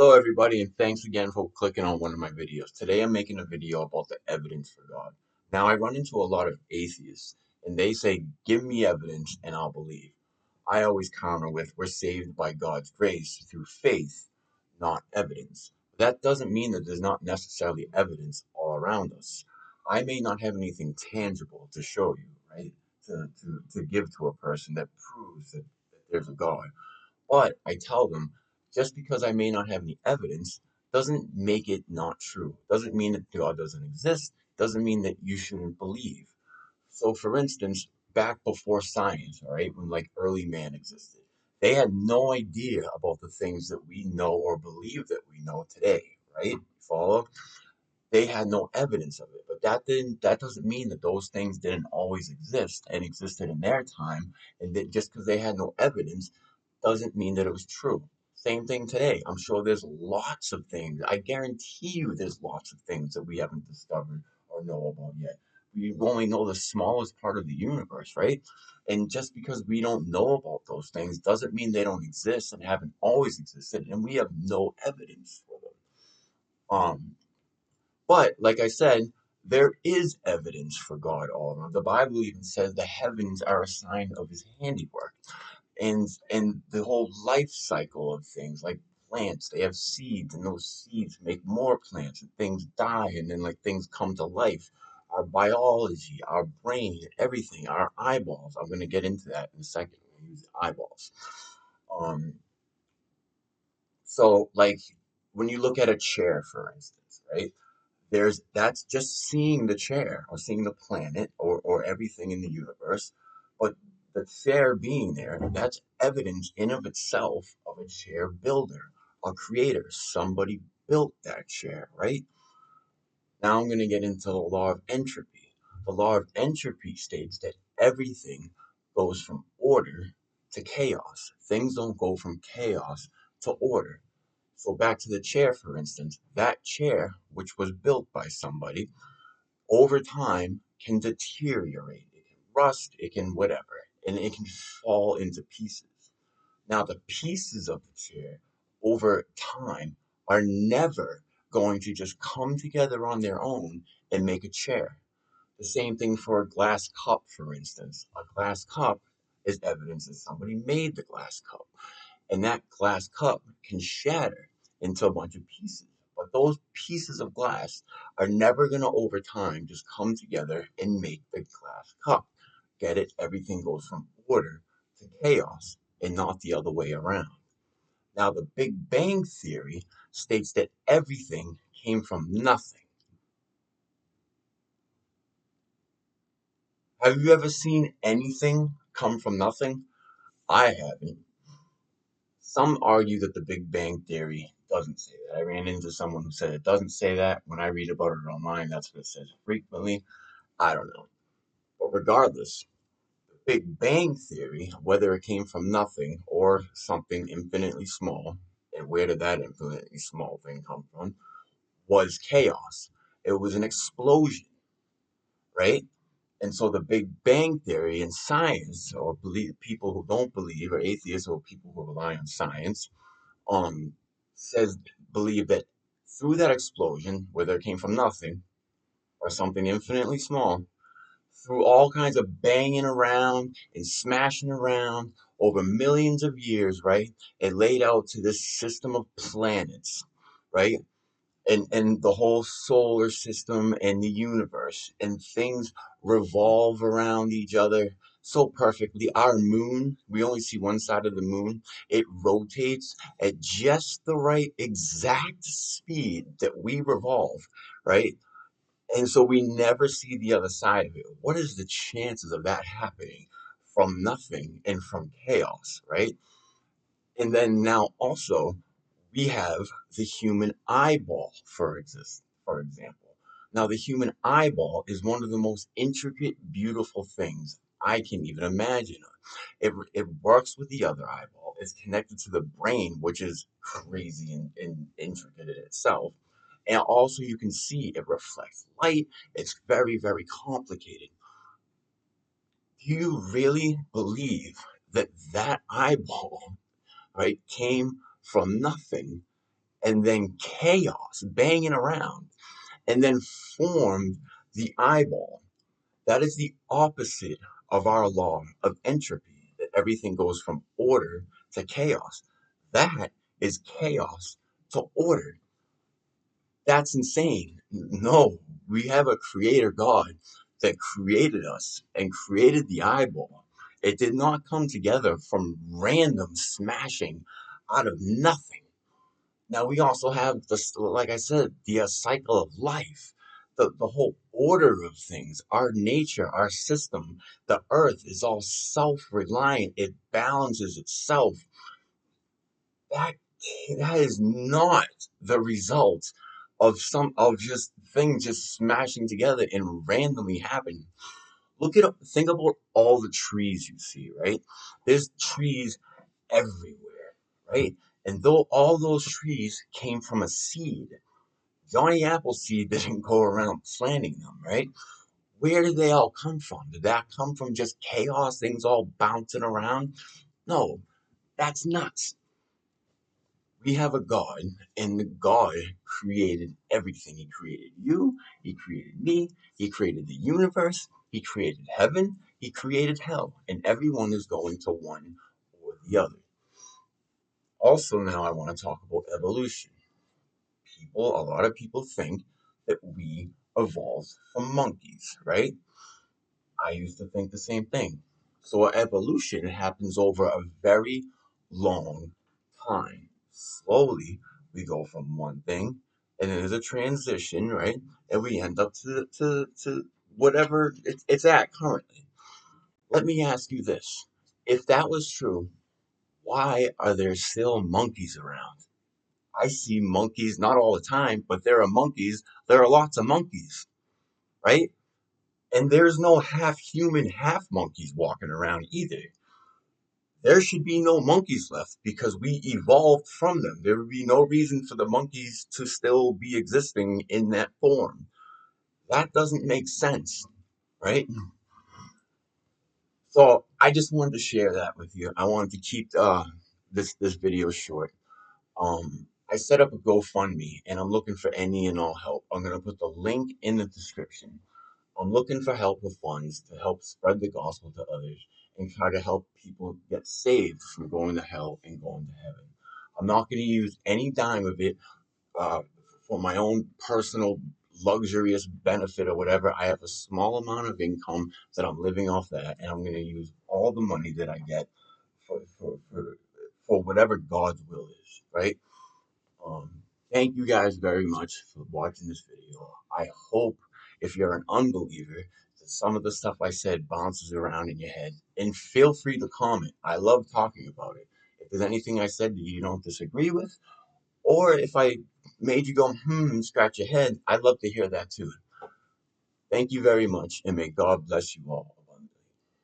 Hello, everybody, and thanks again for clicking on one of my videos. Today, I'm making a video about the evidence for God. Now, I run into a lot of atheists, and they say, give me evidence and I'll believe. I always counter with, we're saved by God's grace through faith, not evidence. That doesn't mean that there's not necessarily evidence all around us. I may not have anything tangible to show you, right? To give to a person that proves that there's a God. But I tell them, just because I may not have any evidence doesn't make it not true. Doesn't mean that God doesn't exist. Doesn't mean that you shouldn't believe. So, for instance, back before science, all right, when like early man existed, they had no idea about the things that we know or believe that we know today, right? Follow? They had no evidence of it, but that doesn't mean that those things didn't always exist and existed in their time, and that just because they had no evidence doesn't mean that it was true. Same thing today. I'm sure there's lots of things. I guarantee you there's lots of things that we haven't discovered or know about yet. We only know the smallest part of the universe, right? And just because we don't know about those things doesn't mean they don't exist and haven't always existed, and we have no evidence for them. But like I said, there is evidence for God all around. The Bible even says the heavens are a sign of his handiwork. And the whole life cycle of things like plants, they have seeds, and those seeds make more plants, and things die, and then like things come to life. Our biology, our brain, everything, our eyeballs. I'm going to get into that in a second. I'm going to use eyeballs. Um, so like when you look at a chair, for instance, right? That's just seeing the chair or seeing the planet or everything in the universe. But the chair being there, that's evidence in of itself of a chair builder, a creator. Somebody built that chair, right? Now I'm going to get into the law of entropy. The law of entropy states that everything goes from order to chaos. Things don't go from chaos to order. So back to the chair, for instance, that chair, which was built by somebody, over time can deteriorate. It can rust, it can whatever, and it can fall into pieces. Now, the pieces of the chair over time are never going to just come together on their own and make a chair. The same thing for a glass cup, for instance. A glass cup is evidence that somebody made the glass cup. And that glass cup can shatter into a bunch of pieces. But those pieces of glass are never going to, over time, just come together and make the glass cup. Get it? Everything goes from order to chaos and not the other way around. Now, the Big Bang Theory states that everything came from nothing. Have you ever seen anything come from nothing? I haven't. Some argue that the Big Bang Theory doesn't say that. I ran into someone who said it doesn't say that. When I read about it online, that's what it says frequently. I don't know. But regardless, the Big Bang Theory, whether it came from nothing or something infinitely small, and where did that infinitely small thing come from, was chaos. It was an explosion, right? And so the Big Bang Theory in science, or believe people who don't believe, or atheists, or people who rely on science, um says believe that through that explosion, whether it came from nothing or something infinitely small, through all kinds of banging around and smashing around over millions of years, right? It laid out to this system of planets, right? And the whole solar system and the universe, and things revolve around each other so perfectly. Our moon, we only see one side of the moon. It rotates at just the right exact speed that we revolve, right? And so we never see the other side of it. What is the chances of that happening from nothing and from chaos, right? And then now also we have the human eyeball, for example. Now, the human eyeball is one of the most intricate, beautiful things I can even imagine. It works with the other eyeball. It's connected to the brain, which is crazy and intricate in itself. And also, you can see it reflects light. It's very, very complicated. Do you really believe that that eyeball, right, came from nothing and then chaos banging around, and then formed the eyeball. That is the opposite of our law of entropy, that everything goes from order to chaos. That is chaos to order. That's insane. No, we have a creator God that created us and created the eyeball. It did not come together from random smashing out of nothing. Now we also have this, like I said, the cycle of life, the whole order of things, our nature, our system. The earth is all self-reliant. It balances itself. That that is not the result of some of just things just smashing together and randomly happening. Think about all the trees you see, right? There's trees everywhere, right? And though all those trees came from a seed, Johnny Appleseed didn't go around planting them, right? Where did they all come from? Did that come from just chaos, things all bouncing around? No, that's nuts. We have a God, and the God created everything. He created you, He created me, He created the universe, He created heaven, He created hell, and everyone is going to one or the other. Also, now I want to talk about evolution. A lot of people think that we evolved from monkeys, right? I used to think the same thing. So evolution happens over a very long time. Slowly, we go from one thing, and then there's a transition, right? And we end up to whatever it's at currently. Let me ask you this. If that was true, why are there still monkeys around? I see monkeys, not all the time, but there are monkeys. There are lots of monkeys, right? And there's no half human, half monkeys walking around either. There should be no monkeys left because we evolved from them. There would be no reason for the monkeys to still be existing in that form. That doesn't make sense, right? So I just wanted to share that with you. I wanted to keep this video short. I set up a GoFundMe and I'm looking for any and all help. I'm gonna put the link in the description. I'm looking for help with funds to help spread the gospel to others and try to help people get saved from going to hell and going to heaven. I'm not going to use any dime of it uh, for my own personal luxurious benefit or whatever. I have a small amount of income that I'm living off that, and I'm going to use all the money that I get for, for, for, for whatever God's will is, right? Um, Thank you guys very much for watching this video. I hope if you're an unbeliever that some of the stuff I said bounces around in your head. And feel free to comment. I love talking about it. If there's anything I said that you don't disagree with, or if I made you go, and scratch your head, I'd love to hear that too. Thank you very much, and may God bless you all.